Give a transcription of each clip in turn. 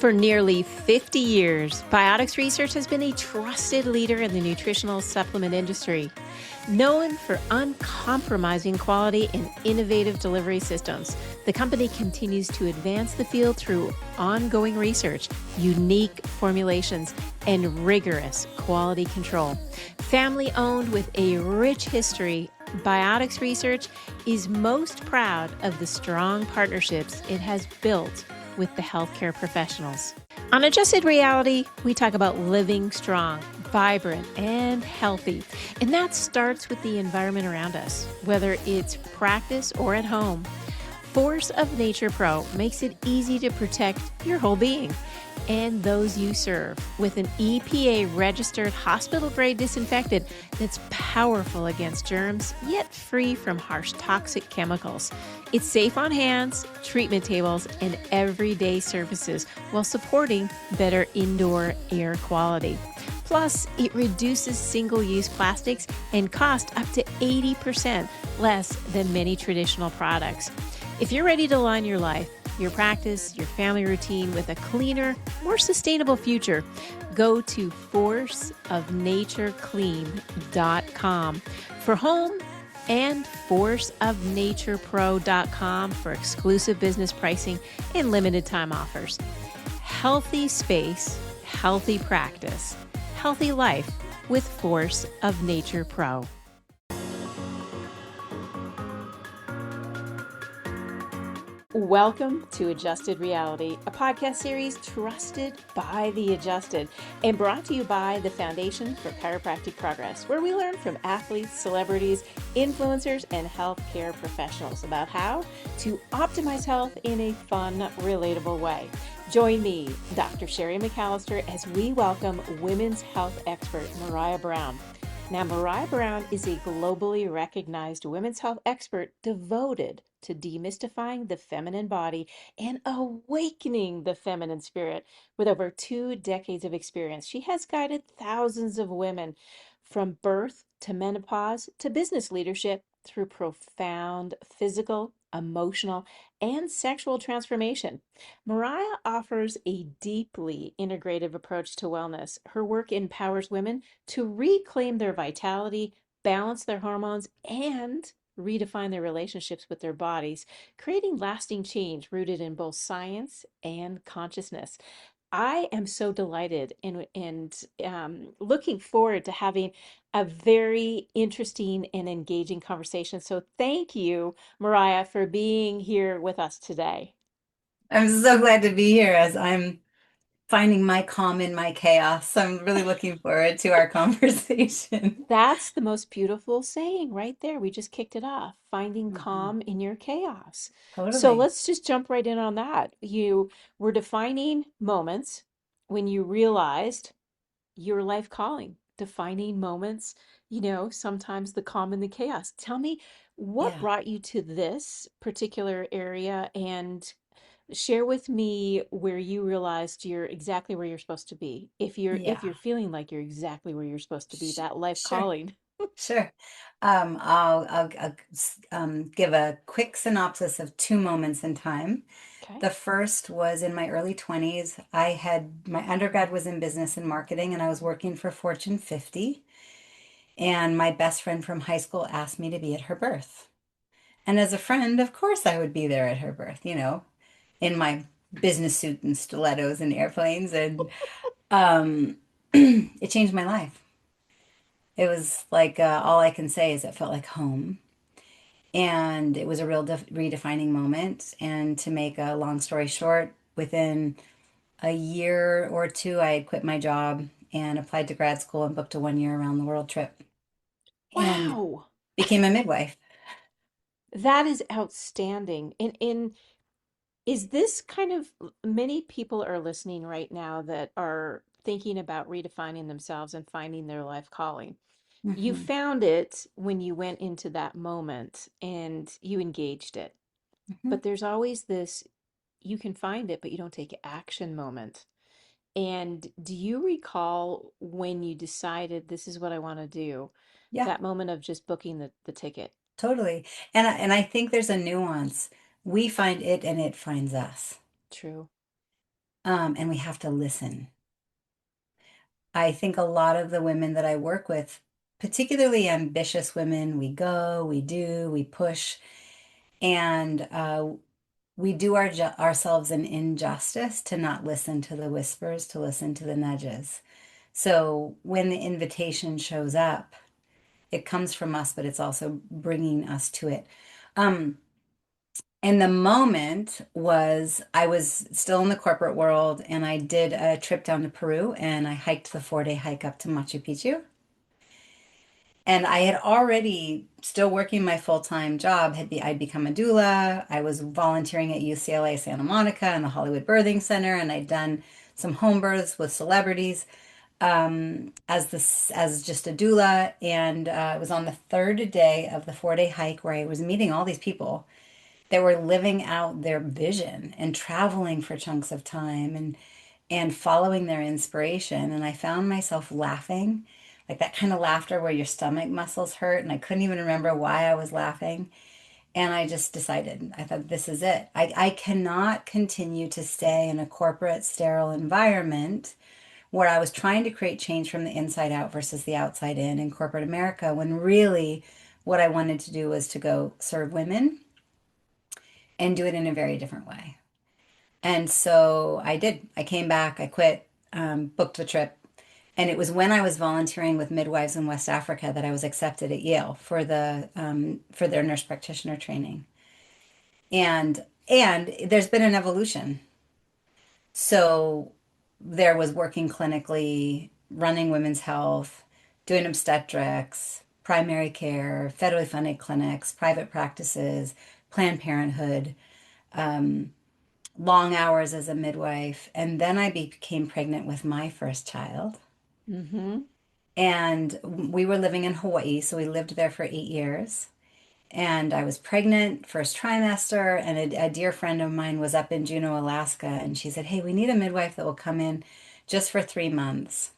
For nearly 50 years, Biotics Research has been a trusted leader in the nutritional supplement industry. Known for uncompromising quality and innovative delivery systems, the company continues to advance the field through ongoing research, unique formulations, and rigorous quality control. Family owned with a rich history, Biotics Research is most proud of the strong partnerships it has built with the healthcare professionals. On Adjusted Reality, we talk about living strong, vibrant, and healthy. And that starts with the environment around us, whether it's practice or at home. Force of Nature Pro makes it easy to protect your whole being and those you serve with an EPA-registered hospital-grade disinfectant that's powerful against germs, yet free from harsh toxic chemicals. It's safe on hands, treatment tables, and everyday surfaces while supporting better indoor air quality. Plus, it reduces single-use plastics and costs up to 80% less than many traditional products. If you're ready to align your life, your practice, your family routine with a cleaner, more sustainable future, go to forceofnatureclean.com for home and forceofnaturepro.com for exclusive business pricing and limited time offers. Healthy space, healthy practice, healthy life with Force of Nature Pro. Welcome to Adjusted Reality, a podcast series trusted by the adjusted and brought to you by the Foundation for Chiropractic Progress, where we learn from athletes, celebrities, influencers, and healthcare professionals about how to optimize health in a fun, relatable way. Join me, Dr. Sherry McAllister, as we welcome women's health expert Maraya Brown. Now, Maraya Brown is a globally recognized women's health expert devoted to demystifying the feminine body and awakening the feminine spirit. With over 2 decades of experience, she has guided thousands of women from birth to menopause to business leadership through profound physical, emotional, and sexual transformation. Maraya offers a deeply integrative approach to wellness. Her work empowers women to reclaim their vitality, balance their hormones, and redefine their relationships with their bodies, creating lasting change rooted in both science and consciousness. I am so delighted and looking forward to having a very interesting and engaging conversation. So thank you, Mariah, for being here with us today. I'm so glad to be here as I'm finding my calm in my chaos. I'm really looking forward to our conversation. That's the most beautiful saying right there. We just kicked it off, finding Mhm. calm in your chaos. So Totally. let's just jump right in on that. You were defining moments when you realized your life calling, defining moments, sometimes the calm and the chaos. Tell me what Yeah. brought you to this particular area and share with me where you realized you're exactly where you're supposed to be. If you're Yeah. feeling like you're exactly where you're supposed to be, Sh- that life Sure. calling. Sure. I'll give a quick synopsis of two moments in time. Okay. The first was in my early 20s. My undergrad was in business and marketing, and I was working for Fortune 50. And my best friend from high school asked me to be at her birth. And as a friend, of course, I would be there at her birth, in my business suit and stilettos and airplanes. And it changed my life. It was like all I can say is it felt like home. And it was a real redefining moment. And to make a long story short, within a year or two, I had quit my job and applied to grad school and booked a 1 year around the world trip and Wow. became a midwife. That is outstanding. And is this kind of many people are listening right now that are thinking about redefining themselves and finding their life calling. You Hmm. found it when you went into that moment and you engaged it. Hmm. But there's always this you can find it, but you don't take action moment. And do you recall when you decided this is what I want to do? Yeah. That moment of just booking the ticket. Totally. And I think there's a nuance. We find it and it finds us. True. and we have to listen. I think a lot of the women that I work with, particularly ambitious women, we go, we do, we push, and we do ourselves an injustice to not listen to the whispers, to listen to the nudges. So when the invitation shows up, it comes from us, but it's also bringing us to it. Um, and the moment was I was still in the corporate world and I did a trip down to Peru and I hiked the 4-day hike up to Machu Picchu. And I had already, still working my full-time job, I'd become a doula. I was volunteering at UCLA Santa Monica and the Hollywood Birthing Center, and I'd done some home births with celebrities as just a doula. And it was on the third day of the 4-day hike where I was meeting all these people that were living out their vision and traveling for chunks of time and following their inspiration. And I found myself laughing, like that kind of laughter where your stomach muscles hurt. And I couldn't even remember why I was laughing. And I just decided, I thought, this is it. I cannot continue to stay in a corporate, sterile environment where I was trying to create change from the inside out versus the outside in corporate America, when really what I wanted to do was to go serve women and do it in a very different way. And so I did. I came back, I quit, booked the trip. And it was when I was volunteering with midwives in West Africa that I was accepted at Yale for their nurse practitioner training. And there's been an evolution. So there was working clinically, running women's health, doing obstetrics, primary care, federally funded clinics, private practices, Planned Parenthood, long hours as a midwife. And then I became pregnant with my first child. Mm-hmm. And we were living in Hawaii, so we lived there for 8 years. And I was pregnant, first trimester, and a dear friend of mine was up in Juneau, Alaska, and she said, "Hey, we need a midwife that will come in just for 3 months."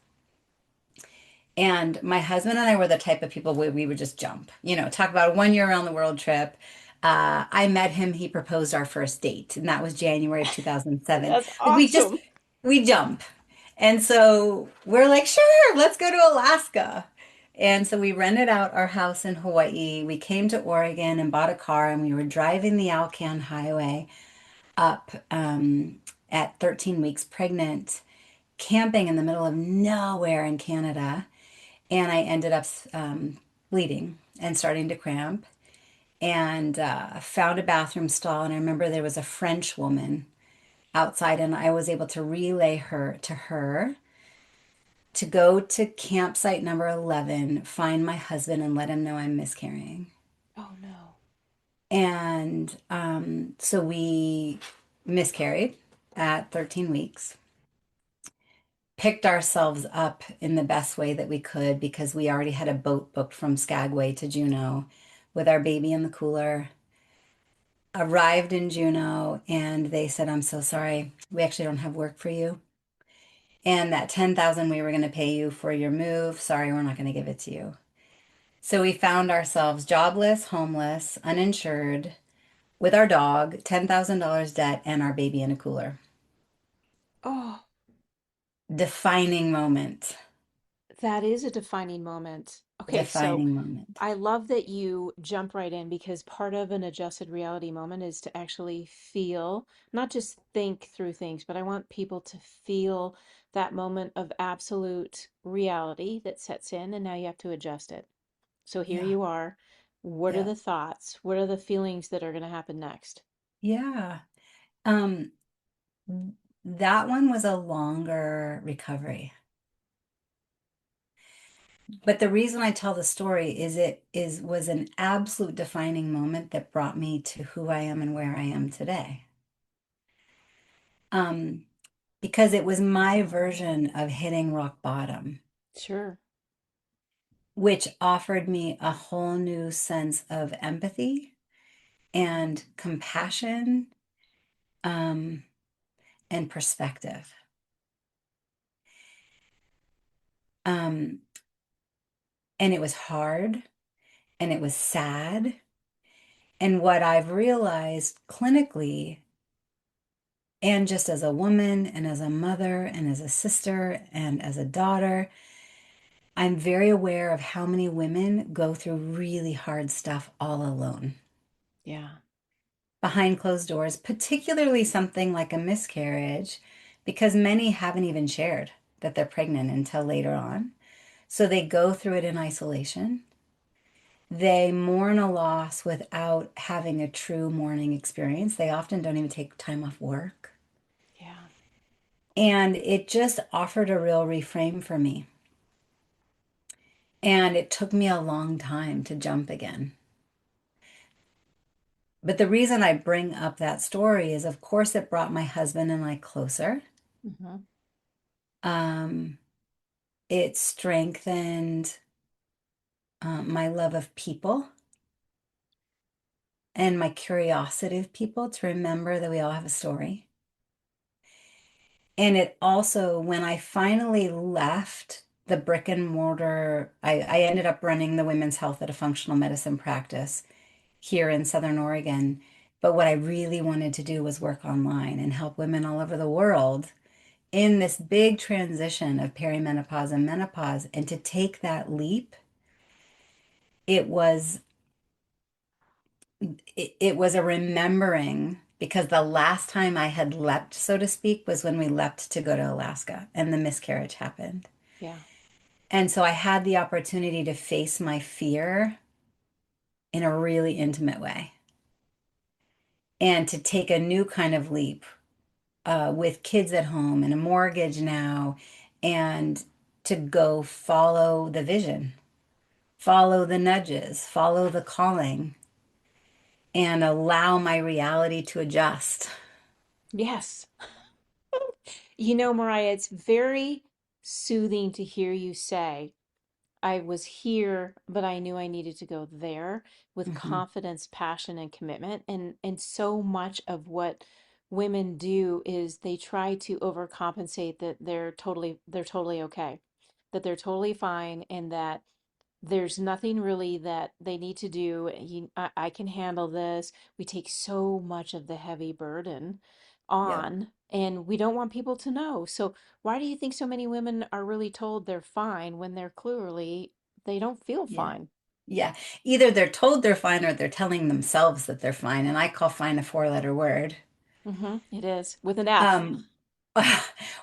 And my husband and I were the type of people where we would just jump, talk about a 1 year around the world trip. I met him, he proposed our first date, and that was January of 2007. That's Like awesome. we jump. And so we're like, sure, let's go to Alaska. And so we rented out our house in Hawaii. We came to Oregon and bought a car, and we were driving the Alcan Highway up at 13 weeks pregnant, camping in the middle of nowhere in Canada. And I ended up bleeding and starting to cramp and found a bathroom stall. And I remember there was a French woman outside, and I was able to relay her to her to go to campsite number 11, find my husband, and let him know I'm miscarrying. Oh no. And so we miscarried at 13 weeks, picked ourselves up in the best way that we could because we already had a boat booked from Skagway to Juneau with our baby in the cooler. Arrived in Juneau and they said, "I'm so sorry. We actually don't have work for you. And that 10,000 we were going to pay you for your move, sorry, we're not going to give it to you." So we found ourselves jobless, homeless, uninsured, with our dog, $10,000 debt, and our baby in a cooler. Oh, Defining moment. that is a defining moment. Okay, so Defining moment. I love that you jump right in because part of an adjusted reality moment is to actually feel, not just think through things, but I want people to feel that moment of absolute reality that sets in, and now you have to adjust it. So here Yeah. you are. What are Yeah. the thoughts? What are the feelings that are going to happen next? Yeah. Um, that one was a longer recovery. But the reason I tell the story is it is was an absolute defining moment that brought me to who I am and where I am today. Um, because it was my version of hitting rock bottom, Sure. which offered me a whole new sense of empathy and compassion, um, and perspective. Um, and it was hard and it was sad. And what I've realized clinically And just as a woman and as a mother and as a sister and as a daughter, I'm very aware of how many women go through really hard stuff all alone Yeah. behind closed doors, particularly something like a miscarriage, because many haven't even shared that they're pregnant until later on. So they go through it in isolation. They mourn a loss without having a true mourning experience. They often don't even take time off work. Yeah. And it just offered a real reframe for me. And it took me a long time to jump again. But the reason I bring up that story is, of course, it brought my husband and I closer. Hmm. Um, it strengthened my love of people and my curiosity of people to remember that we all have a story. And it also, when I finally left the brick and mortar, I ended up running the women's health at a functional medicine practice here in Southern Oregon. But what I really wanted to do was work online and help women all over the world in this big transition of perimenopause and menopause. And to take that leap, it was it was a remembering because the last time I had leapt, so to speak, was when we leapt to go to Alaska and the miscarriage happened. Yeah. And so I had the opportunity to face my fear in a really intimate way and to take a new kind of leap with kids at home and a mortgage now and to go follow the vision, follow the nudges, follow the calling, and allow my reality to adjust. Yes. You know, Mariah, it's very soothing to hear you say, I was here, but I knew I needed to go there with Mhm. confidence, passion, and commitment. And so much of what women do is they try to overcompensate that they're totally okay, that they're totally fine, and that there's nothing really that they need to do. I can handle this. We take so much of the heavy burden Yep. on, and we don't want people to know. So, why do you think so many women are really told they're fine when they're clearly they don't feel Yeah. fine? Yeah. Either they're told they're fine or they're telling themselves that they're fine. And I call fine a four-letter word. It is with an F. Um,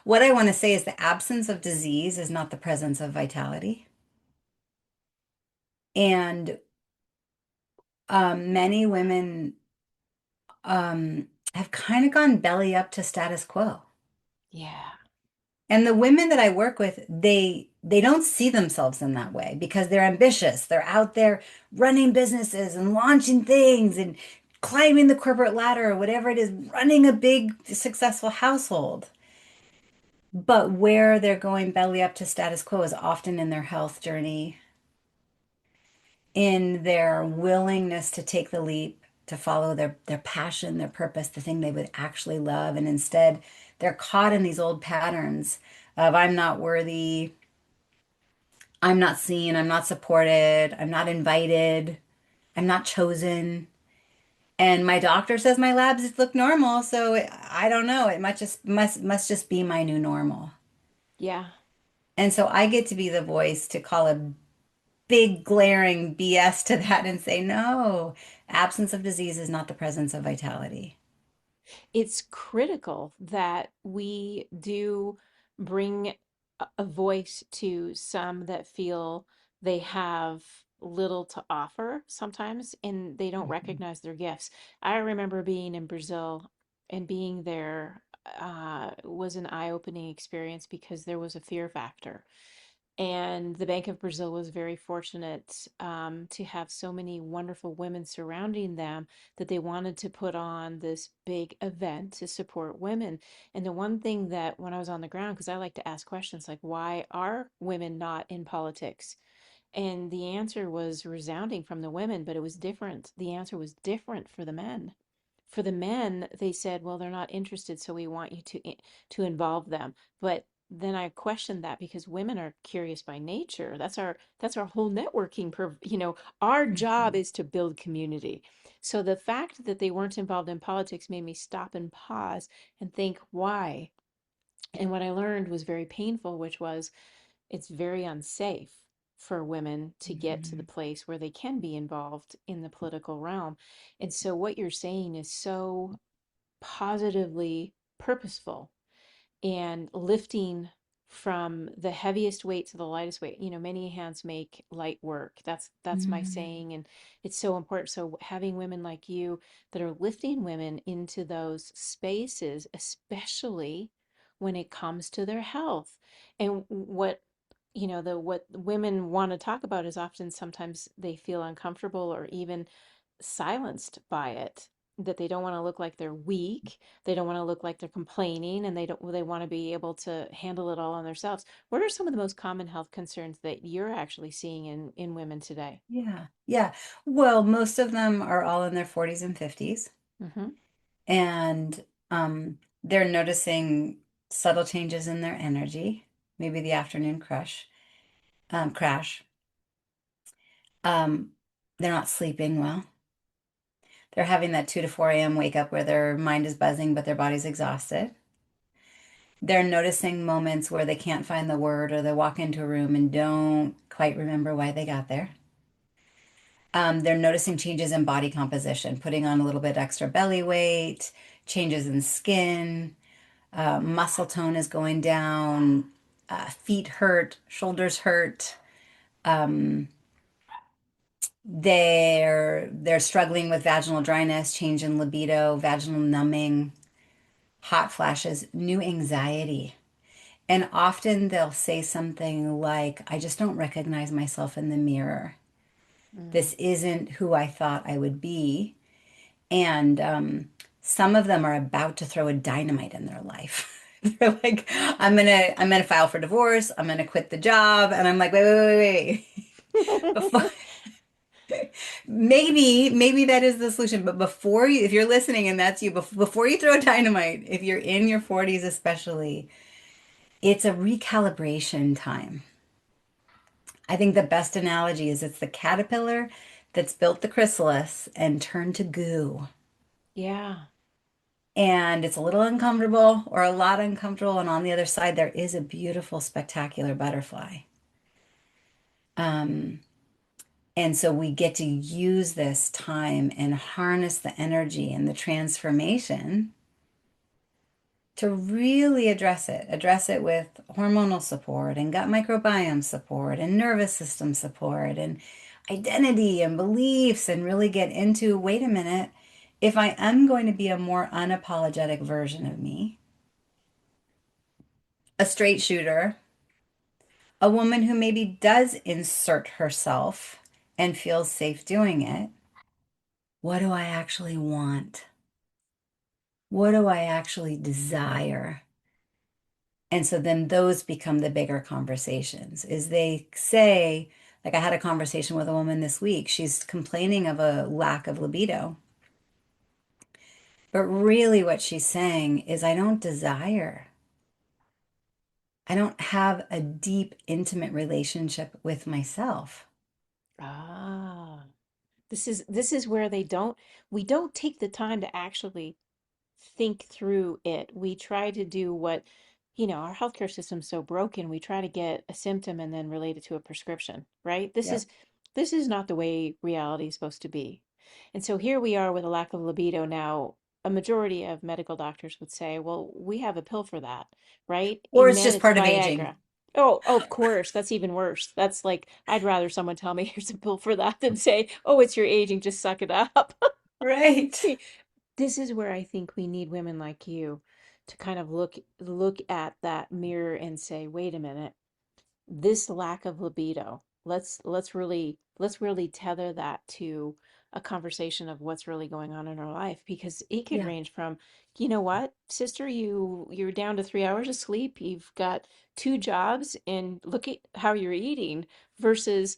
what I want to say is the absence of disease is not the presence of vitality. And many women have kind of gone belly up to status quo. Yeah. And the women that I work with, they don't see themselves in that way because they're ambitious. They're out there running businesses and launching things and climbing the corporate ladder or whatever it is, running a big successful household. But where they're going belly up to status quo is often in their health journey, in their willingness to take the leap, to follow their passion, their purpose, the thing they would actually love. And instead, they're caught in these old patterns of I'm not worthy, I'm not seen, I'm not supported, I'm not invited, I'm not chosen. And my doctor says my labs look normal, so I don't know. It must just be my new normal. Yeah. And so I get to be the voice to call a big glaring BS to that and say, no, absence of disease is not the presence of vitality. It's critical that we do bring a voice to some that feel they have little to offer sometimes and they don't Mhm. recognize their gifts. I remember being in Brazil and being there was an eye-opening experience because there was a fear factor. And the Bank of Brazil was very fortunate to have so many wonderful women surrounding them that they wanted to put on this big event to support women. And the one thing that when I was on the ground, because I like to ask questions like, why are women not in politics? And the answer was resounding from the women, but it was different. The answer was different for the men. For the men, they said, well, they're not interested, so we want you to involve them. But then I questioned that because women are curious by nature. That's our whole networking. Our job Mhm. is to build community. So the fact that they weren't involved in politics made me stop and pause and think why. And what I learned was very painful, which was it's very unsafe for women to get to the Mhm. place where they can be involved in the political realm. And so what you're saying is so positively purposeful and lifting from the heaviest weight to the lightest weight. Many hands make light work. That's my Mhm. saying, and it's so important. So having women like you that are lifting women into those spaces, especially when it comes to their health. And what women want to talk about is often sometimes they feel uncomfortable or even silenced by it, that they don't want to look like they're weak, they don't want to look like they're complaining, and they want to be able to handle it all on themselves. What are some of the most common health concerns that you're actually seeing in women today? Yeah. Yeah. Well, most of them are all in their 40s and 50s, Mm-hmm. and they're noticing subtle changes in their energy, maybe the afternoon crash. Um, they're not sleeping well. They're having that 2 to 4 a.m. wake up where their mind is buzzing, but their body's exhausted. They're noticing moments where they can't find the word or they walk into a room and don't quite remember why they got there. They're noticing changes in body composition, putting on a little bit extra belly weight, changes in skin, muscle tone is going down, feet hurt, shoulders hurt. Um, they're struggling with vaginal dryness, change in libido, vaginal numbing, hot flashes, new anxiety. And often they'll say something like, I just don't recognize myself in the mirror. Mm. This isn't who I thought I would be. And some of them are about to throw a dynamite in their life. They're like, I'm gonna file for divorce. I'm gonna quit the job. And I'm like, wait. Before, maybe that is the solution. But before you, if you're listening and that's you, before you throw a dynamite, if you're in your 40s especially, it's a recalibration time. I think the best analogy is it's the caterpillar that's built the chrysalis and turned to goo. Yeah. And it's a little uncomfortable or a lot uncomfortable. And on the other side, there is a beautiful, spectacular butterfly. Um, and so we get to use this time and harness the energy and the transformation to really address it with hormonal support and gut microbiome support and nervous system support and identity and beliefs and really get into, wait a minute, if I am going to be a more unapologetic version of me, a straight shooter, a woman who maybe does insert herself and feels safe doing it, what do I actually want? What do I actually desire? And so then those become the bigger conversations. Is they say, like I had a conversation with a woman this week, she's complaining of a lack of libido. But really what she's saying is, I don't have a deep, intimate relationship with myself. Ah. This is where we don't take the time to actually think through it. We try to do our healthcare system's so broken. We try to get a symptom and then relate it to a prescription, right? This Yep. is this is not the way reality is supposed to be. And so here we are with a lack of libido now. A majority of medical doctors would say, well, we have a pill for that, right? Or In it's men, just it's part of aging. Viagra. Oh, of course. That's even worse. That's like, I'd rather someone tell me here's a pill for that than say, oh, it's your aging, just suck it up. Right. This is where I think we need women like you to kind of look at that mirror and say, wait a minute, this lack of libido, let's really tether that to a conversation of what's really going on in our life, because it could Yeah. range from, what, sister, you're down to 3 hours of sleep, you've got two jobs, and look at how you're eating, versus,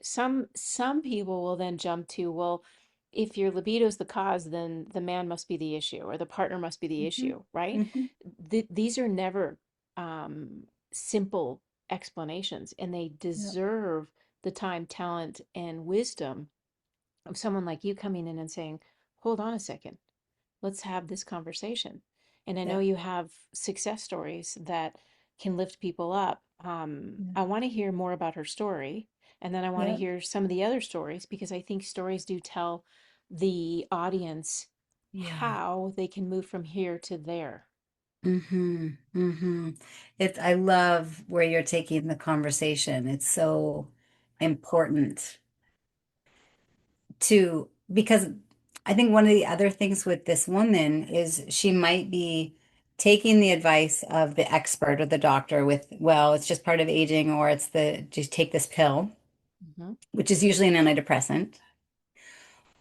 some people will then jump to, well, if your libido is the cause, then the man must be the issue or the partner must be the Hmm. issue, right? Hmm. These are never. simple explanations, and they Yep. deserve the time, talent, and wisdom of someone like you coming in and saying, hold on a second, let's have this conversation. And I know Yep. you have success stories that can lift people up. Yep. I want to hear more about her story. And then I want to Yep. hear some of the other stories because I think stories do tell the audience Yeah. how they can move from here to there. Mm-hmm. Mm-hmm. I love where you're taking the conversation. It's so important to, because I think one of the other things with this woman is she might be taking the advice of the expert or the doctor with, well, it's just part of aging, or it's just take this pill, Mhm. which is usually an antidepressant,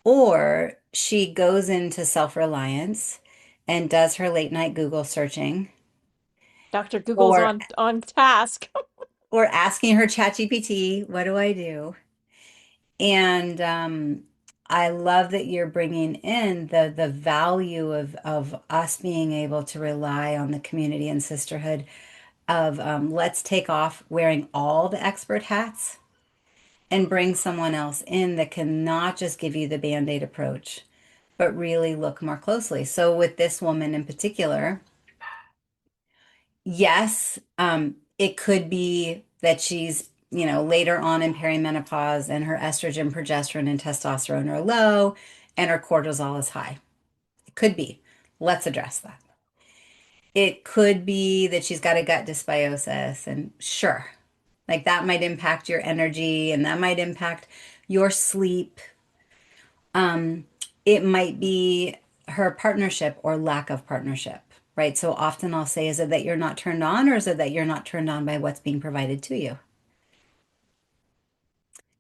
or she goes into self-reliance and does her late night Google searching, Dr. Google's or on task. asking her ChatGPT, what do I do? And I love that you're bringing in the value of us being able to rely on the community and sisterhood of let's take off wearing all the expert hats and bring someone else in that can not just give you the band-aid approach, but really look more closely. So with this woman in particular, yes, it could be that she's, later on in perimenopause and her estrogen, progesterone, and testosterone are low and her cortisol is high. It could be. Let's address that. It could be that she's got a gut dysbiosis, and sure, like that might impact your energy and that might impact your sleep. Um, it might be her partnership or lack of partnership, right? So often I'll say, is it that you're not turned on, or is it that you're not turned on by what's being provided to you?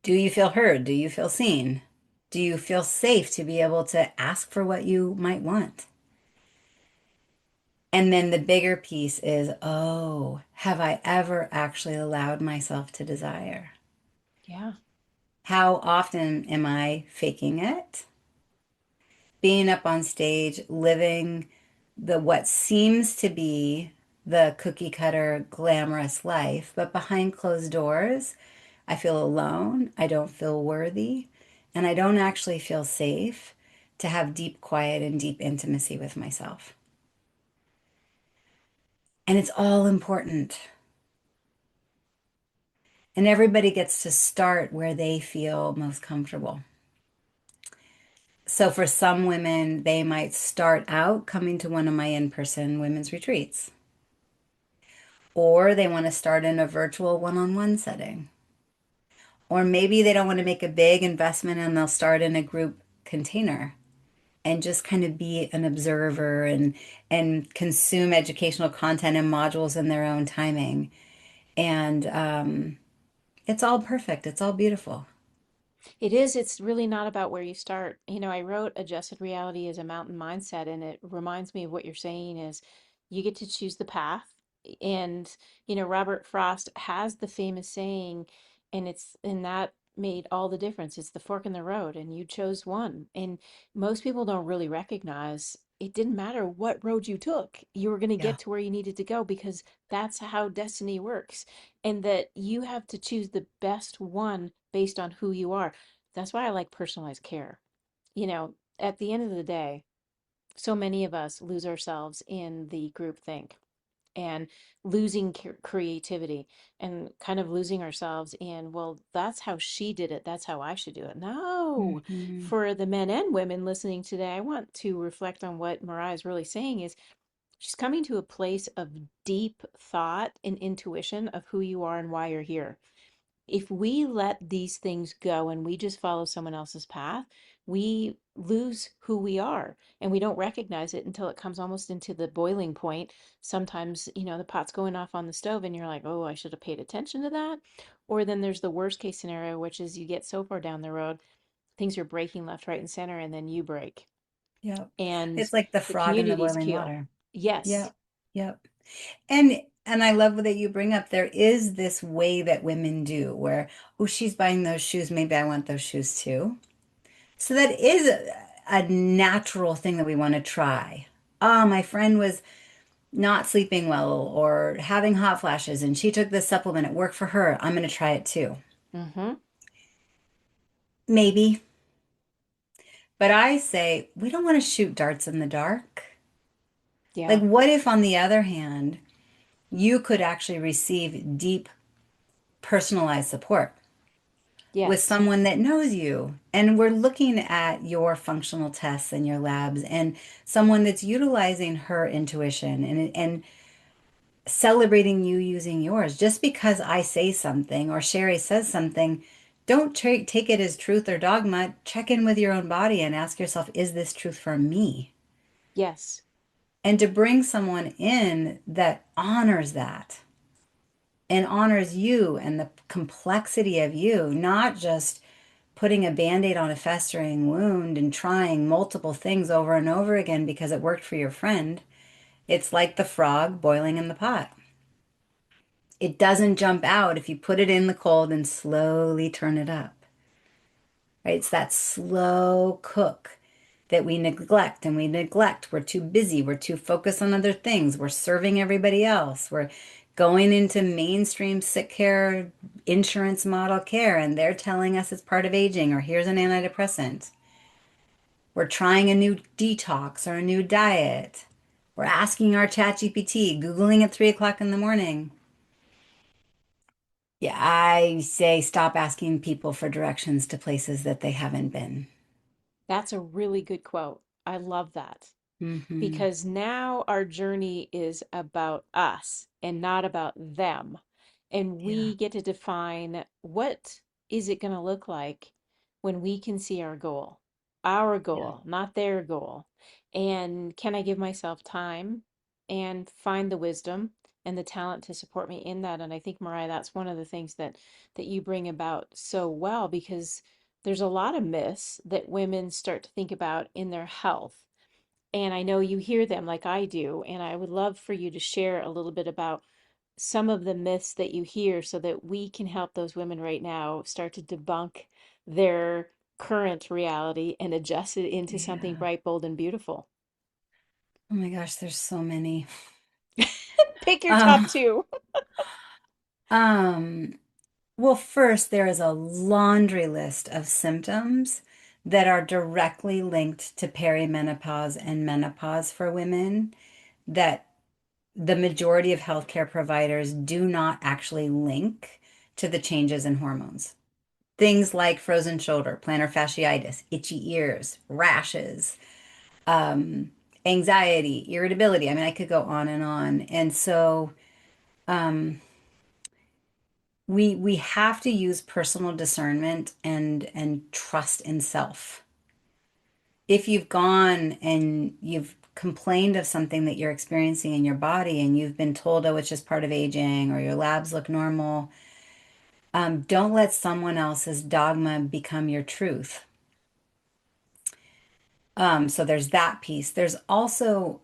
Do you feel heard? Do you feel seen? Do you feel safe to be able to ask for what you might want? And then the bigger piece is, oh, have I ever actually allowed myself to desire? Yeah. How often am I faking it? Being up on stage, living the what seems to be the cookie cutter glamorous life, but behind closed doors, I feel alone, I don't feel worthy, and I don't actually feel safe to have deep quiet and deep intimacy with myself. And it's all important. And everybody gets to start where they feel most comfortable. So for some women, they might start out coming to one of my in-person women's retreats, or they want to start in a virtual one-on-one setting. Or maybe they don't want to make a big investment and they'll start in a group container and just kind of be an observer and consume educational content and modules in their own timing. And it's all perfect. It's all beautiful. It is. It's really not about where you start. I wrote Adjusted Reality as a Mountain Mindset, and it reminds me of what you're saying is you get to choose the path. And, Robert Frost has the famous saying, and that made all the difference. It's the fork in the road, and you chose one. And most people don't really recognize it didn't matter what road you took. You were going to Yeah. get to where you needed to go because that's how destiny works. And that you have to choose the best one based on who you are. That's why I like personalized care. At the end of the day, so many of us lose ourselves in the group think and losing creativity and kind of losing ourselves in, well, that's how she did it. That's how I should do it. No, Hmm. for the men and women listening today, I want to reflect on what Mariah is really saying is she's coming to a place of deep thought and intuition of who you are and why you're here. If we let these things go and we just follow someone else's path, we lose who we are and we don't recognize it until it comes almost into the boiling point. Sometimes, the pot's going off on the stove and you're like, oh, I should have paid attention to that. Or then there's the worst case scenario, which is you get so far down the road, things are breaking left, right, and center, and then you break. Yep. And It's like the the frog in the community's boiling kill. water. Yes. Yep. Yep. And I love that you bring up there is this way that women do where, oh, she's buying those shoes, maybe I want those shoes too. So that is a natural thing that we want to try. My friend was not sleeping well or having hot flashes and she took this supplement, it worked for her. I'm going to try it too. Mm-hmm. Maybe. But I say we don't want to shoot darts in the dark. Like, Yeah. what if, on the other hand, you could actually receive deep, personalized support with Yes. someone that knows you? And we're looking at your functional tests and your labs and someone that's utilizing her intuition and celebrating you using yours. Just because I say something or Sherry says something, don't take it as truth or dogma. Check in with your own body and ask yourself, is this truth for me? Yes. And to bring someone in that honors that and honors you and the complexity of you, not just putting a band-aid on a festering wound and trying multiple things over and over again because it worked for your friend. It's like the frog boiling in the pot. It doesn't jump out if you put it in the cold and slowly turn it up, right? It's that slow cook that we neglect and we neglect. We're too busy. We're too focused on other things. We're serving everybody else. We're going into mainstream sick care insurance model care and they're telling us it's part of aging or here's an antidepressant. We're trying a new detox or a new diet. We're asking our chat GPT, Googling at 3 o'clock in the morning. Yeah, I say stop asking people for directions to places that they haven't been. That's a really good quote. I love that. Hmm. Because now our journey is about us and not about them. And Yeah. we get to define what is it going to look like when we can see our Yeah. goal, not their goal. And can I give myself time and find the wisdom and the talent to support me in that? And I think, Mariah, that's one of the things that you bring about so well because there's a lot of myths that women start to think about in their health and I know you hear them like I do. And I would love for you to share a little bit about some of the myths that you hear so that we can help those women right now start to debunk their current reality and adjust it into something Yeah. bright, bold, and beautiful. Oh my gosh, there's so many. Pick your top Um, two. um, well, first, there is a laundry list of symptoms that are directly linked to perimenopause and menopause for women that the majority of healthcare providers do not actually link to the changes in hormones. Things like frozen shoulder, plantar fasciitis, itchy ears, rashes, um, anxiety, irritability. I mean, I could go on and on. And so um, we have to use personal discernment and trust in self. If you've gone and you've complained of something that you're experiencing in your body and you've been told, oh, it's just part of aging or your labs look normal, don't let someone else's dogma become your truth. So there's that piece. There's also,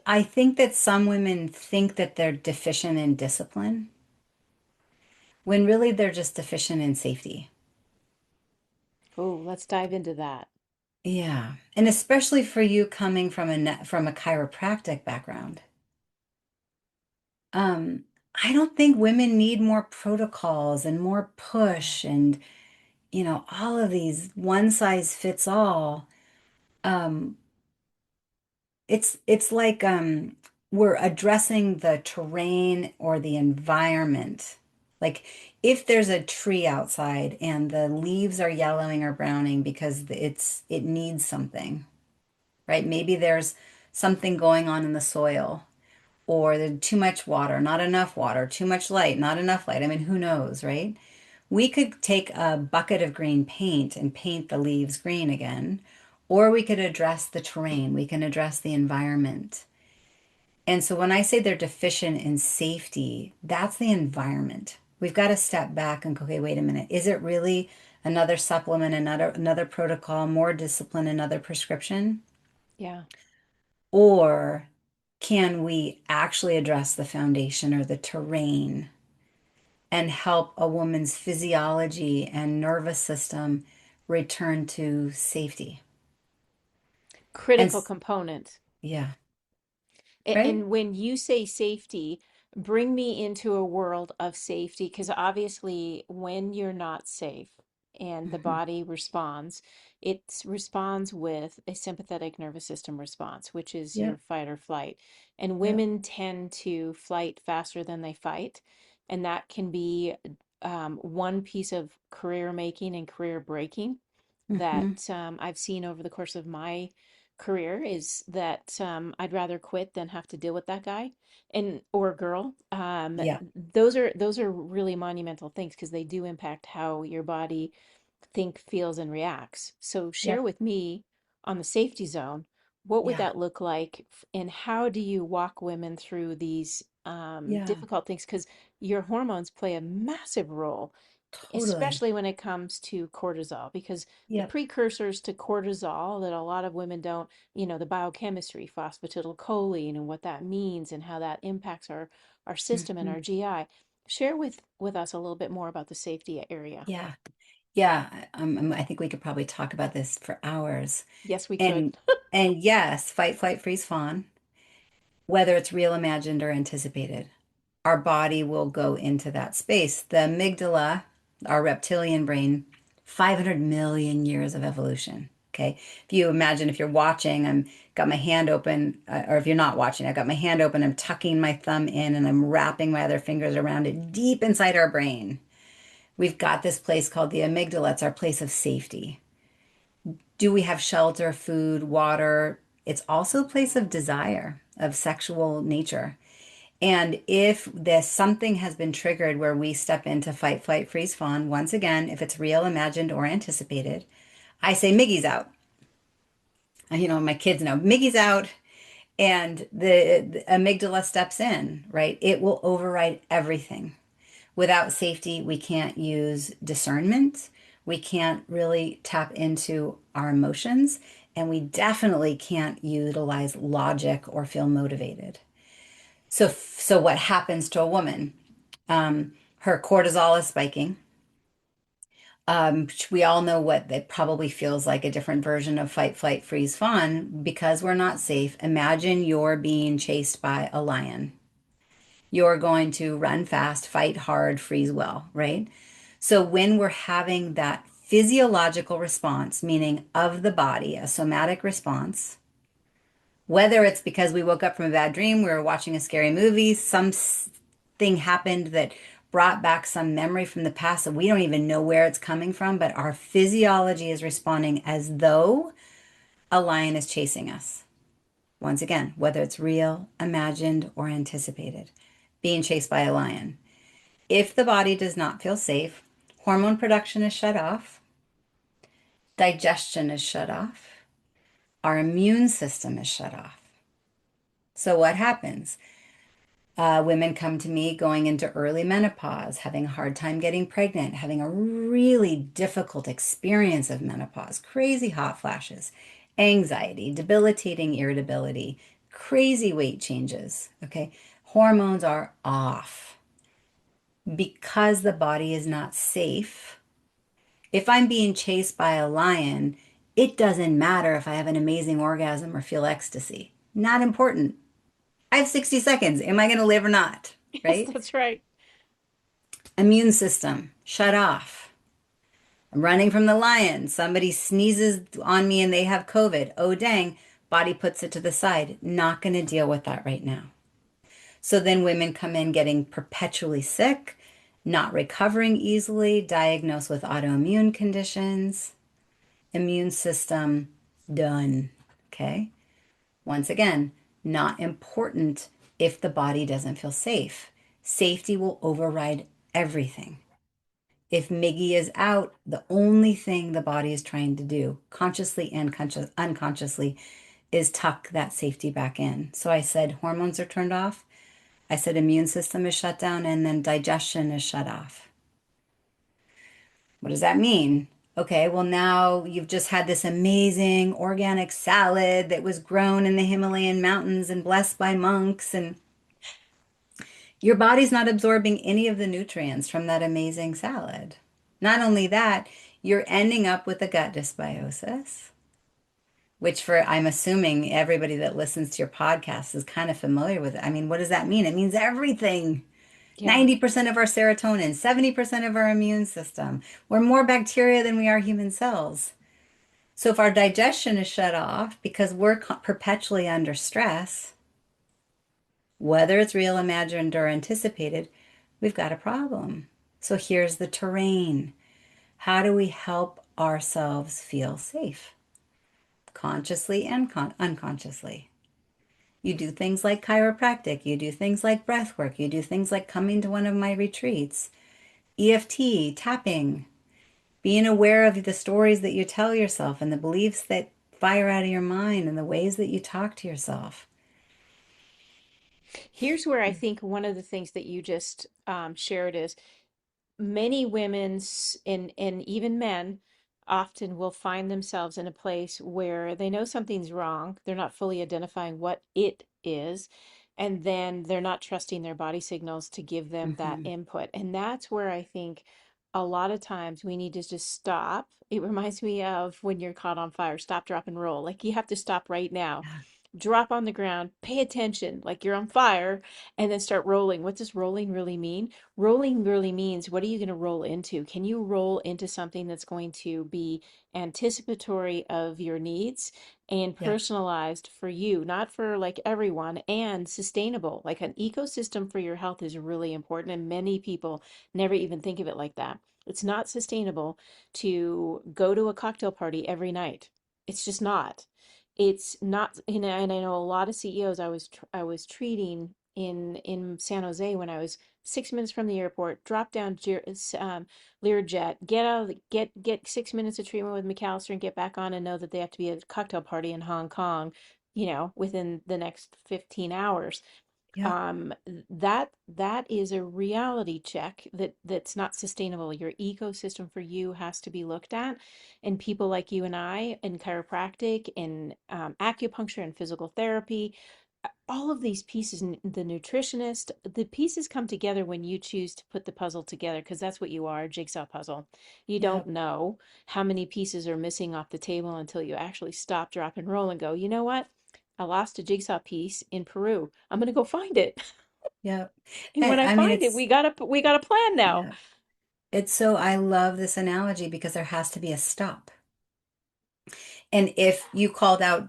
I think that some women think that they're deficient in discipline when really they're just deficient in safety. Oh, let's dive into that. Yeah. And especially for you coming from from a chiropractic background. Um, I don't think women need more protocols and more Yeah. push and, all of these one size fits all. Um, it's like we're addressing the terrain or the environment. Like if there's a tree outside and the leaves are yellowing or browning because it needs something, right? Maybe there's something going on in the soil or there's too much water, not enough water, too much light, not enough light. I mean, who knows, right? We could take a bucket of green paint and paint the leaves green again, or we could address the terrain, we can address the environment. And so when I say they're deficient in safety, that's the environment. We've got to step back and go, okay, wait a minute. Is it really another supplement, another protocol, more discipline, another prescription? Yeah. Or can we actually address the foundation or the terrain and help a woman's physiology and nervous system return to safety? And Critical component. yeah, right? And when you say safety, bring me into a world of safety because obviously, when you're not safe and the Hmm. body responds, it responds with a sympathetic nervous system response, which is your Yep, fight or flight. And yep. women tend to flight faster than they fight. And that can be one piece of career making and career breaking Hmm. that I've seen over the course of my career is that I'd rather quit than have to deal with that guy and or girl. Yeah, Those are really monumental things because they do impact how your body think, feels, and reacts. So share yep, with me on the safety zone, what would yeah, that look like, and how do you walk women through these yeah, difficult things? Because your hormones play a massive role, totally. especially when it comes to cortisol, because the Yep. precursors to cortisol that a lot of women don't, the biochemistry, phosphatidylcholine, and what that means and how that impacts our system and Hmm. our GI. Share with us a little bit more about the safety area. Yeah, yeah. I think we could probably talk about this for hours. Yes, we could. And yes, fight, flight, freeze, fawn, whether it's real, imagined, or anticipated, our body will go into that space. The amygdala, our reptilian brain, 500 million years of evolution. Okay. If you imagine, if you're watching, I'm got my hand open, or if you're not watching, I got my hand open, I'm tucking my thumb in and I'm wrapping my other fingers around it deep inside our brain. We've got this place called the amygdala. It's our place of safety. Do we have shelter, food, water? It's also a place of desire, of sexual nature. And if this something has been triggered where we step into fight, flight, freeze, fawn, once again, if it's real, imagined, or anticipated, I say Miggy's out. My kids know Miggy's out, and the amygdala steps in, right? It will override everything. Without safety, we can't use discernment. We can't really tap into our emotions, and we definitely can't utilize logic or feel motivated. So what happens to a woman? Her cortisol is spiking. We all know what that probably feels like, a different version of fight, flight, freeze, fawn, because we're not safe. Imagine you're being chased by a lion. You're going to run fast, fight hard, freeze well, right? So when we're having that physiological response, meaning of the body, a somatic response, whether it's because we woke up from a bad dream, we were watching a scary movie, something happened that brought back some memory from the past that we don't even know where it's coming from, but our physiology is responding as though a lion is chasing us. Once again, whether it's real, imagined, or anticipated, being chased by a lion. If the body does not feel safe, hormone production is shut off, digestion is shut off, our immune system is shut off. So, what happens? Women come to me going into early menopause, having a hard time getting pregnant, having a really difficult experience of menopause, crazy hot flashes, anxiety, debilitating irritability, crazy weight changes. Okay. Hormones are off because the body is not safe. If I'm being chased by a lion, it doesn't matter if I have an amazing orgasm or feel ecstasy. Not important. I have 60 seconds. Am I going to live or not? Yes, Right? that's right. Immune system, shut off. I'm running from the lion. Somebody sneezes on me and they have COVID. Oh, dang. Body puts it to the side. Not going to deal with that right now. So then women come in getting perpetually sick, not recovering easily, diagnosed with autoimmune conditions, immune system done. Okay. Once again, not important if the body doesn't feel safe. Safety will override everything. If Miggy is out, the only thing the body is trying to do, consciously and unconsciously, is tuck that safety back in. So I said hormones are turned off. I said immune system is shut down, and then digestion is shut off. What does that mean? Okay, well, now you've just had this amazing organic salad that was grown in the Himalayan mountains and blessed by monks, and your body's not absorbing any of the nutrients from that amazing salad. Not only that, you're ending up with a gut dysbiosis. which for I'm assuming everybody that listens to your podcast is kind of familiar with it. I mean, what does that mean? It means everything. Yeah. 90% of our serotonin, 70% of our immune system. We're more bacteria than we are human cells. So if our digestion is shut off because we're perpetually under stress, whether it's real, imagined, or anticipated, we've got a problem. So here's the terrain. How do we help ourselves feel safe, consciously and unconsciously? You do things like chiropractic, you do things like breath work, you do things like coming to one of my retreats, EFT, tapping, being aware of the stories that you tell yourself and the beliefs that fire out of your mind and the ways that you talk to yourself. Here's where I think one of the things that you just shared is many women's and even men often will find themselves in a place where they know something's wrong. They're not fully identifying what it is, and then they're not trusting their body signals to give them that Hmm. input. And that's where I think a lot of times we need to just stop. It reminds me of when you're caught on fire, stop, drop, and roll. Like you have to stop right now. Yeah. Drop on the ground, pay attention, like you're on fire, and then start rolling. What does rolling really mean? Rolling really means what are you going to roll into? Can you roll into something that's going to be anticipatory of your needs and Yep. personalized for you, not for like everyone, and sustainable? Like an ecosystem for your health is really important, and many people never even think of it like that. It's not sustainable to go to a cocktail party every night. It's just not. It's not, and I know a lot of CEOs I was treating in San Jose when I was 6 minutes from the airport, drop down Learjet, get out of get 6 minutes of treatment with McAllister and get back on and know that they have to be at a cocktail party in Hong Kong, within the next 15 hours. Yep. That is a reality check that's not sustainable. Your ecosystem for you has to be looked at, and people like you and I in chiropractic and acupuncture and physical therapy, all of these pieces, the nutritionist, the pieces come together when you choose to put the puzzle together, because that's what you are, a jigsaw puzzle. You don't Yep. know how many pieces are missing off the table until you actually stop, drop, and roll and go, you know what? I lost a jigsaw piece in Peru. I'm gonna go find it. Yep. And when And I I mean, find it, it's, we got a plan now. yeah, it's so, I love this analogy because there has to be a stop. And if you called out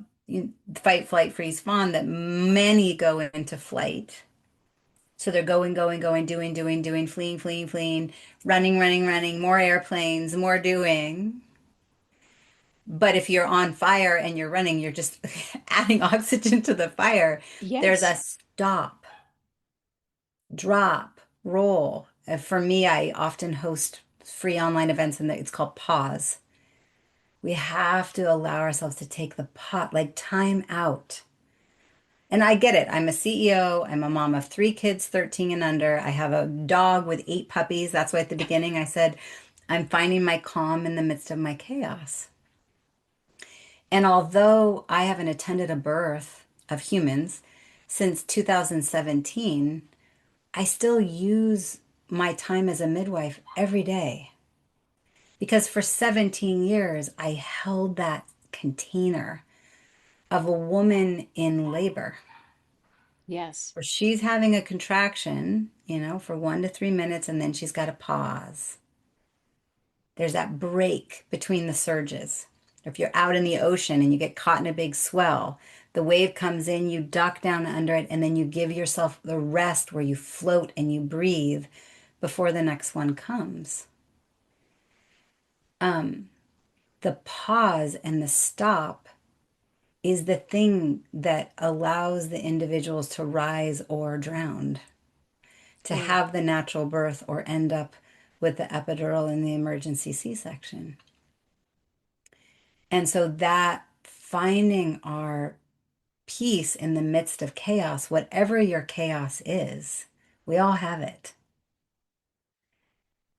fight, flight, freeze, fawn, that many go into flight. So they're going, going, going, doing, doing, doing, fleeing, fleeing, fleeing, running, running, running, more airplanes, more doing. But if you're on fire and you're running, you're just adding oxygen to the fire. There's a Yes. stop, drop, roll. For me, I often host free online events and it's called pause. We have to allow ourselves to take the pot, like time out. And I get it. I'm a CEO. I'm a mom of three kids, 13 and under. I have a dog with eight puppies. That's why at the beginning I said, I'm finding my calm in the midst of my chaos. And although I haven't attended a birth of humans since 2017, I still use my time as a midwife every day because for 17 years I held that container of a woman in labor Yes. where she's having a contraction, for 1 to 3 minutes, and then she's got to pause. There's that break between the surges. If you're out in the ocean and you get caught in a big swell, the wave comes in, you duck down under it, and then you give yourself the rest where you float and you breathe before the next one comes. Um, the pause and the stop is the thing that allows the individuals to rise or drown, to Mm. have the natural birth or end up with the epidural and the emergency C-section. And so that finding our peace in the midst of chaos, whatever your chaos is, we all have it.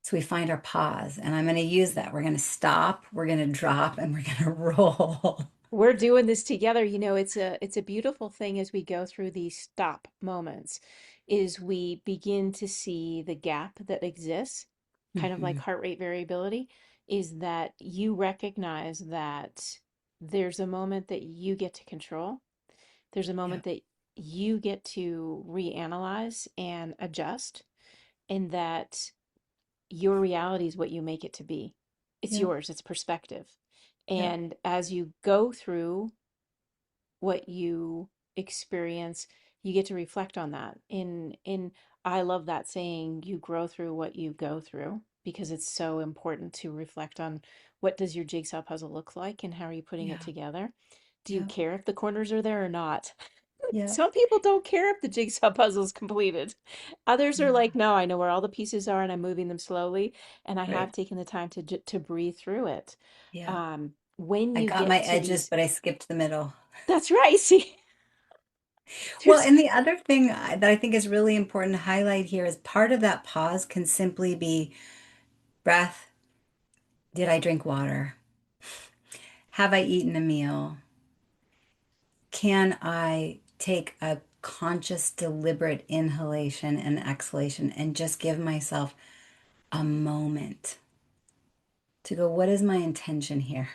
So we find our pause, and I'm going to use that. We're going to stop, we're going to drop, and we're going to roll. We're doing this together. It's a beautiful thing as we go through these stop moments, is we begin to see the gap that exists, kind of like Mhm. heart rate variability, is that you recognize that there's a moment that you get to control. There's a Yeah. moment that you get to reanalyze and adjust, and that your reality is what you make it to be. It's Yeah. yours, it's perspective. Yeah. And as you go through what you experience, you get to reflect on that. In I love that saying, you grow through what you go through, because it's so important to reflect on what does your jigsaw puzzle look like and how are you putting it Yeah. together? Do you Yeah. care if the corners are there or not? Yeah. Some people don't care if the jigsaw puzzle is completed. Others are Yeah. like, no, I know where all the pieces are and I'm moving them slowly. And I have Right. taken the time to breathe through it. Yeah. When I you got my get to edges, these, but I skipped the middle. that's right. See, Well, there's and the other thing that I think is really important to highlight here is part of that pause can simply be breath. Did I drink water? Have I eaten a meal? Can I take a conscious, deliberate inhalation and exhalation and just give myself a moment to go, what is my intention here?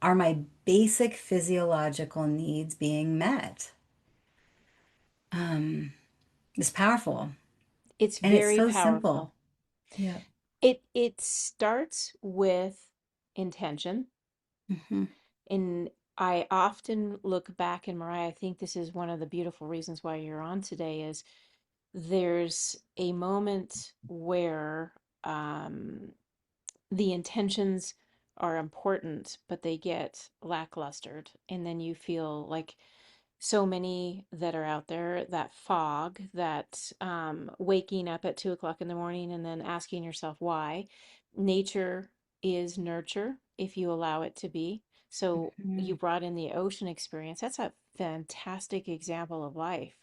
Are my basic physiological needs being met? Um, it's powerful it's and it's very so simple. powerful. Yeah. It starts with intention. Hmm. And I often look back, and Mariah, I think this is one of the beautiful reasons why you're on today is there's a moment where um, the intentions are important, but they get lacklustered. And then you feel like so many that are out there, that fog, that waking up at 2 o'clock in the morning and then asking yourself why. Nature is nurture if you allow it to be. So you Hmm. brought in the ocean experience. That's a fantastic example of life,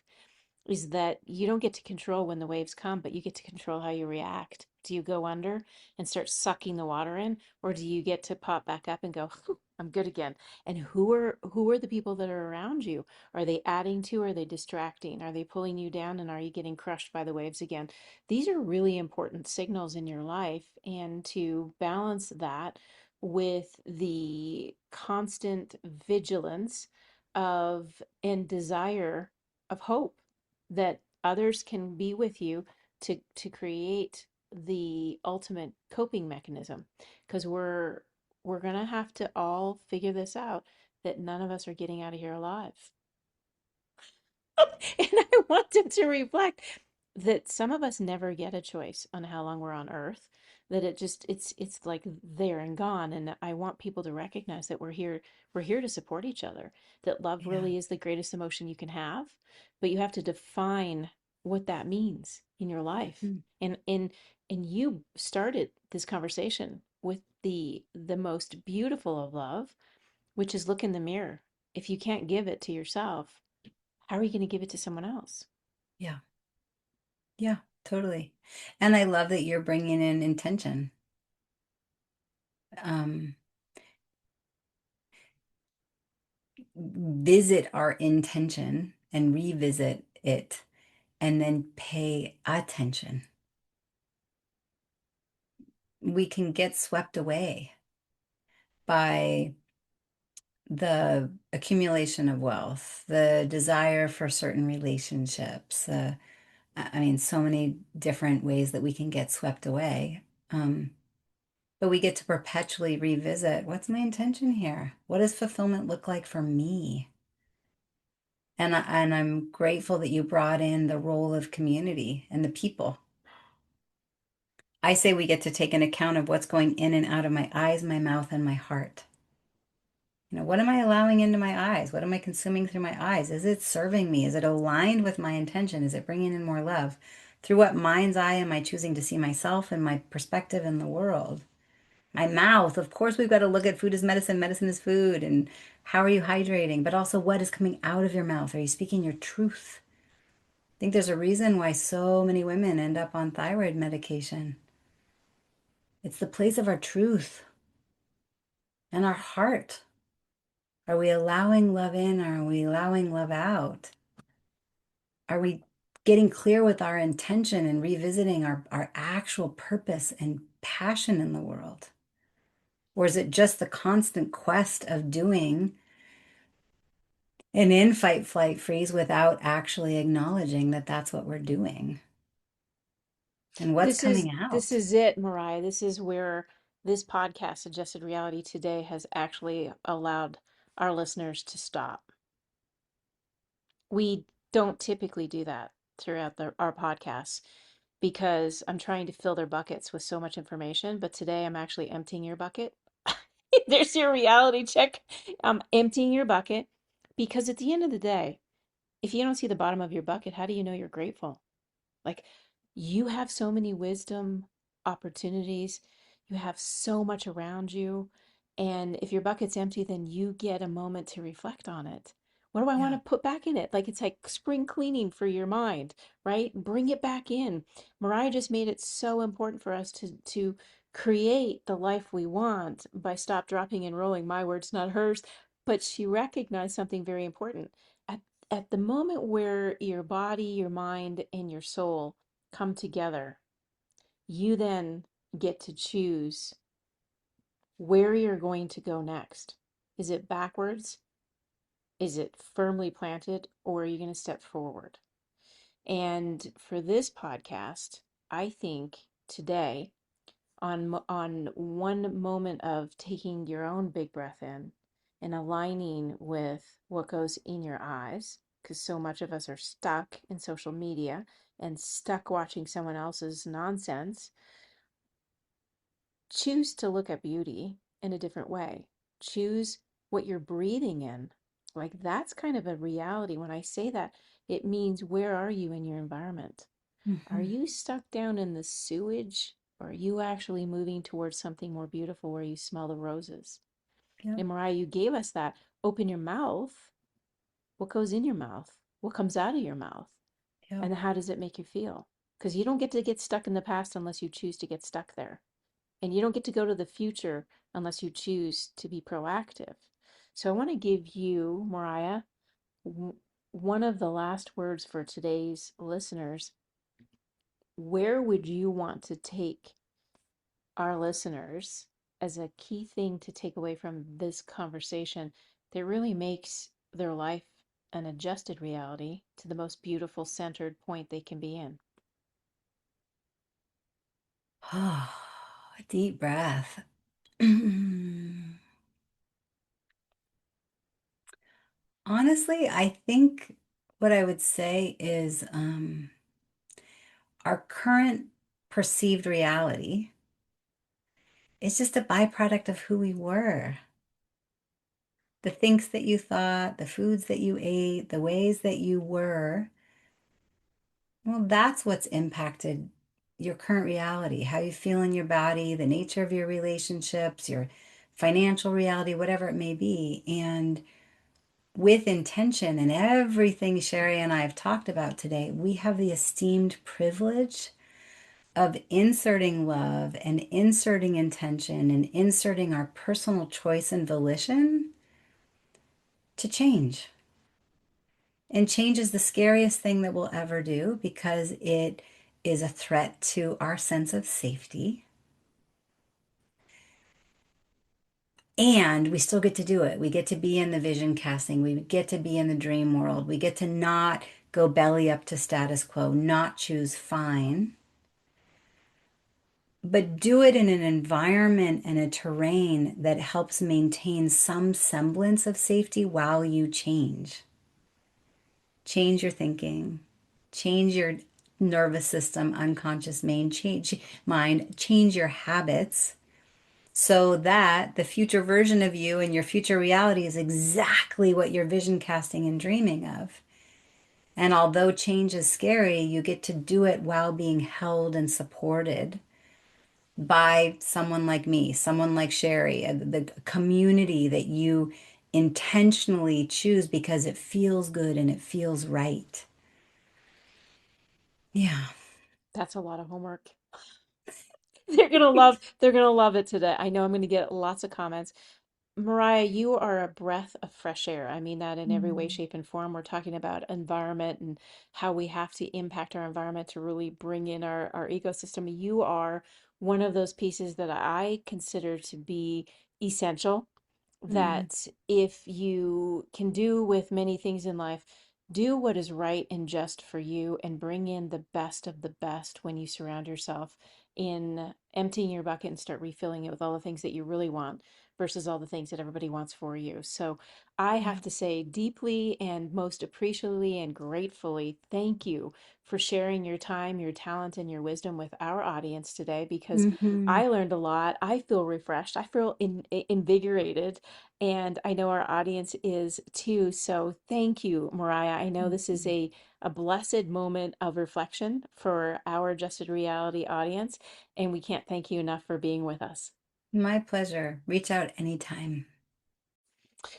is that you don't get to control when the waves come, but you get to control how you react. Do you go under and start sucking the water in, or do you get to pop back up and go, I'm good again? And who are the people that are around you? Are they adding to, or are they distracting? Are they pulling you down, and are you getting crushed by the waves again? These are really important signals in your life, and to balance that with the constant vigilance of and desire of hope that others can be with you to create the ultimate coping mechanism, because we're going to have to all figure this out, that none of us are getting out of here alive. And I want them to reflect that some of us never get a choice on how long we're on earth, that it's like there and gone. And I want people to recognize that we're here to support each other, that love Yeah. really is the greatest emotion you can have, but you have to define what that means in your life. Mhm. And you started this conversation with the most beautiful of love, which is look in the mirror. If you can't give it to yourself, how are you going to give it to someone else? Yeah. Yeah. Totally. And I love that you're bringing in intention. Um, Visit our intention and revisit it and then pay attention. We can get swept away by the accumulation of wealth, the desire for certain relationships. I mean, so many different ways that we can get swept away. Um, but we get to perpetually revisit, what's my intention here? What does fulfillment look like for me? And I'm grateful that you brought in the role of community and the people. I say we get to take an account of what's going in and out of my eyes, my mouth, and my heart. What am I allowing into my eyes? What am I consuming through my eyes? Is it serving me? Is it aligned with my intention? Is it bringing in more love? Through what mind's eye am I choosing to see myself and my perspective in the world? My mouth, of course, we've got to look at food as medicine, medicine is food, and how are you hydrating? But also, what is coming out of your mouth? Are you speaking your truth? I think there's a reason why so many women end up on thyroid medication. It's the place of our truth and our heart. Are we allowing love in? Or are we allowing love out? Are we getting clear with our intention and revisiting our actual purpose and passion in the world? Or is it just the constant quest of doing an in fight, flight, freeze without actually acknowledging that that's what we're doing and what's coming This out? is it, Mariah. This is where this podcast, Adjusted Reality Today, has actually allowed our listeners to stop. We don't typically do that throughout our podcasts because I'm trying to fill their buckets with so much information, but today I'm actually emptying your bucket. There's your reality check. I'm emptying your bucket because at the end of the day, if you don't see the bottom of your bucket, how do you know you're grateful? Like, you have so many wisdom opportunities. You have so much around you. And if your bucket's empty, then you get a moment to reflect on it. What do I want Yeah. to put back in it? Like it's like spring cleaning for your mind, right? Bring it back in. Mariah just made it so important for us to create the life we want by stop, dropping, and rolling. My words, not hers. But she recognized something very important. At at the moment where your body, your mind, and your soul come together, you then get to choose where you're going to go next. Is it backwards? Is it firmly planted? Or are you going to step forward? And for this podcast, I think today, on one moment of taking your own big breath in and aligning with what goes in your eyes, because so much of us are stuck in social media and stuck watching someone else's nonsense. Choose to look at beauty in a different way. Choose what you're breathing in. Like that's kind of a reality. When I say that, it means where are you in your environment? Are Hmm. you stuck down in the sewage, or are you actually moving towards something more beautiful where you smell the roses? Yep. And Mariah, you gave us that. Open your mouth. What goes in your mouth? What comes out of your mouth? Yep. And how does it make you feel? Because you don't get to get stuck in the past unless you choose to get stuck there. And you don't get to go to the future unless you choose to be proactive. So I want to give you, Mariah, one of the last words for today's listeners. Where would you want to take our listeners as a key thing to take away from this conversation that really makes their life an adjusted reality to the most beautiful centered point they can be in? Oh, a deep breath. Honestly, I think what I would say is our current perceived reality is just a byproduct of who we were. The things that you thought, the foods that you ate, the ways that you were, well, that's what's impacted your current reality, how you feel in your body, the nature of your relationships, your financial reality, whatever it may be. And with intention and everything Sherry and I have talked about today, we have the esteemed privilege of inserting love and inserting intention and inserting our personal choice and volition to change. And change is the scariest thing that we'll ever do because it is a threat to our sense of safety. And we still get to do it. We get to be in the vision casting. We get to be in the dream world. We get to not go belly up to status quo, not choose fine, but do it in an environment and a terrain that helps maintain some semblance of safety while you change. Change your thinking, change your nervous system, unconscious mind, change your habits so that the future version of you and your future reality is exactly what you're vision casting and dreaming of. And although change is scary, you get to do it while being held and supported by someone like me, someone like Sherry, the community that you intentionally choose because it feels good and it feels right. Yeah. That's a lot of homework. They're gonna love it today. I know I'm gonna get lots of comments. Mariah, you are a breath of fresh air. I mean that in every way, Mm. shape, and form. We're talking about environment and how we have to impact our environment to really bring in our ecosystem. You are one of those pieces that I consider to be essential, Mm. that if you can do with many things in life, do what is right and just for you and bring in the best of the best when you surround yourself in emptying your bucket and start refilling it with all the things that you really want versus all the things that everybody wants for you. So I Yeah. have to say deeply and most appreciatively and gratefully, thank you for sharing your time, your talent, and your wisdom with our audience today because Hmm. I learned a lot. I feel refreshed. I feel invigorated. And I know our audience is too. So thank you, Mariah. I know this is a blessed moment of reflection for our Adjusted Reality audience. And we can't thank you enough for being with us. My pleasure. Reach out anytime.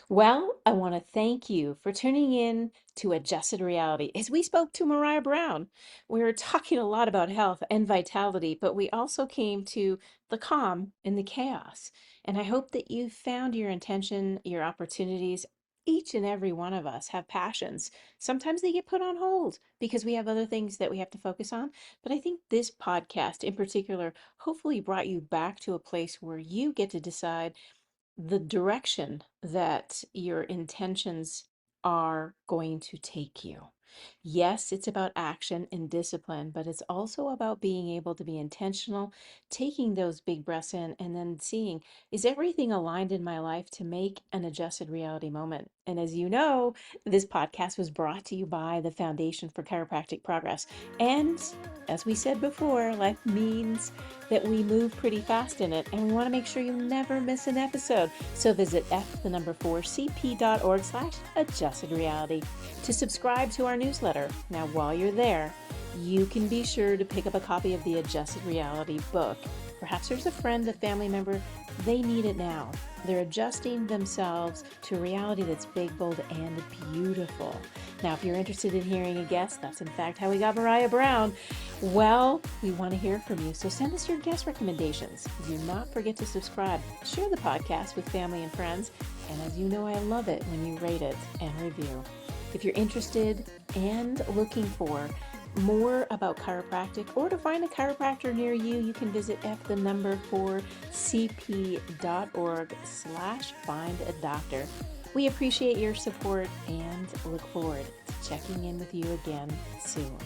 Well, I want to thank you for tuning in to Adjusted Reality. As we spoke to Maraya Brown, we were talking a lot about health and vitality, but we also came to the calm in the chaos. And I hope that you found your intention, your opportunities. Each and every one of us have passions. Sometimes they get put on hold because we have other things that we have to focus on. But I think this podcast in particular hopefully brought you back to a place where you get to decide the direction that your intentions are going to take you. Yes, it's about action and discipline, but it's also about being able to be intentional, taking those big breaths in, and then seeing, is everything aligned in my life to make an adjusted reality moment? And as you know, this podcast was brought to you by the Foundation for Chiropractic Progress. And as we said before, life means that we move pretty fast in it, and we want to make sure you never miss an episode. So visit f4cp.org/adjusted reality to subscribe to our newsletter. Now, while you're there, you can be sure to pick up a copy of the Adjusted Reality book. Perhaps there's a friend, a family member, they need it now. They're adjusting themselves to a reality that's big, bold, and beautiful. Now, if you're interested in hearing a guest, that's in fact how we got Maraya Brown. Well, we want to hear from you, so send us your guest recommendations. Do not forget to subscribe. Share the podcast with family and friends. And as you know, I love it when you rate it and review. If you're interested and looking for more about chiropractic or to find a chiropractor near you, you can visit f4cp.org/find a doctor. We appreciate your support and look forward to checking in with you again soon.